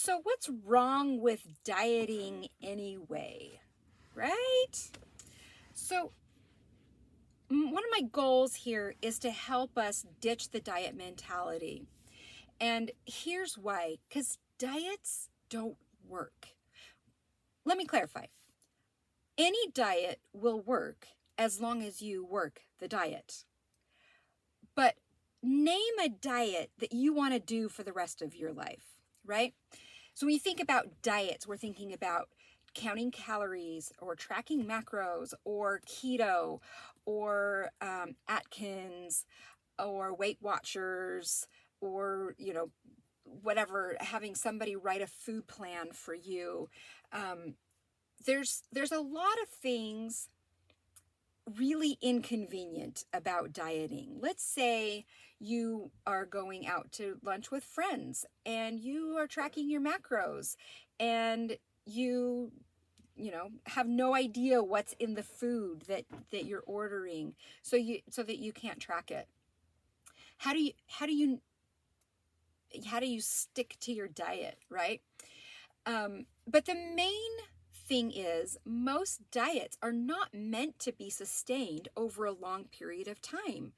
So what's wrong with dieting anyway, right? So one of my goals here is to help us ditch the diet mentality. And here's why, because diets don't work. Let me clarify. Any diet will work as long as you work the diet. But name a diet that you want to do for the rest of your life, right? So when you think about diets, we're thinking about counting calories or tracking macros or keto or Atkins or Weight Watchers or, whatever, having somebody write a food plan for you. There's a lot of things really inconvenient about dieting. Let's say you are going out to lunch with friends and you are tracking your macros and you have no idea what's in the food that you're ordering, so that you can't track it. How do you stick to your diet, right? But the main thing is, most diets are not meant to be sustained over a long period of time.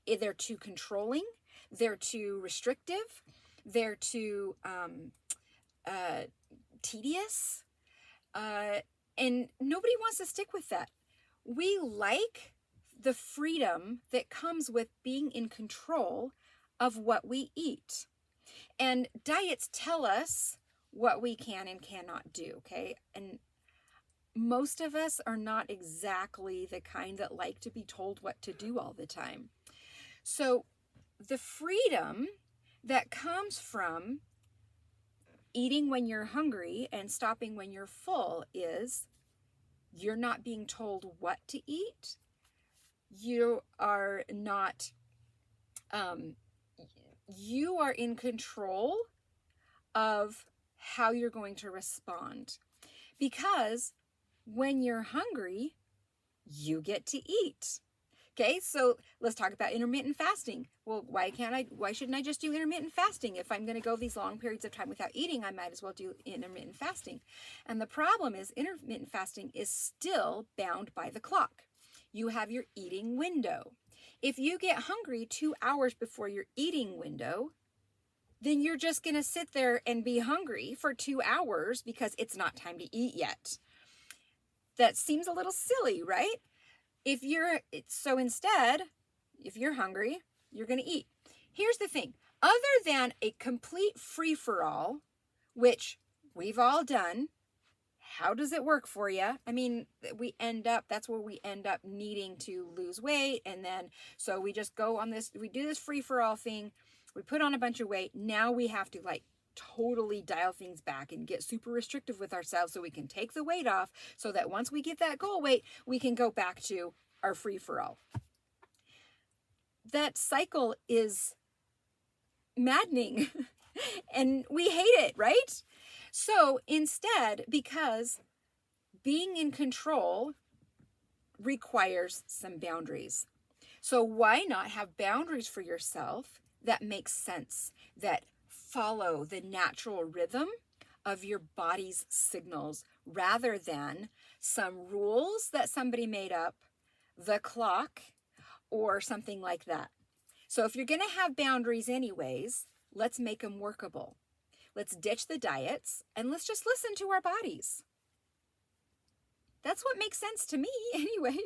They're too controlling, they're too restrictive, they're too tedious, and nobody wants to stick with that. We like the freedom that comes with being in control of what we eat. And diets tell us what we can and cannot do, okay? And most of us are not exactly the kind that like to be told what to do all the time. So the freedom that comes from eating when you're hungry and stopping when you're full is you're not being told what to eat. You are not, you are in control of how you're going to respond. Because when you're hungry, you get to eat. Okay, so let's talk about intermittent fasting. Well, why shouldn't I just do intermittent fasting? If I'm going to go these long periods of time without eating, I might as well do intermittent fasting. And the problem is intermittent fasting is still bound by the clock. You have your eating window. If you get hungry 2 hours before your eating window, then you're just going to sit there and be hungry for 2 hours because it's not time to eat yet. That seems a little silly, right? Instead, if you're hungry, you're going to eat. Here's the thing. Other than a complete free-for-all, which we've all done, how does it work for you? I mean, that's where we end up needing to lose weight. And then, so we just go on this, we do this free-for-all thing. We put on a bunch of weight. Now we have to totally dial things back and get super restrictive with ourselves so we can take the weight off, so that once we get that goal weight, we can go back to our free-for-all. That cycle is maddening and we hate it, right? So instead, because being in control requires some boundaries. So why not have boundaries for yourself that make sense, that follow the natural rhythm of your body's signals, rather than some rules that somebody made up, the clock, or something like that. So if you're going to have boundaries anyways, let's make them workable. Let's ditch the diets and let's just listen to our bodies. That's what makes sense to me anyway.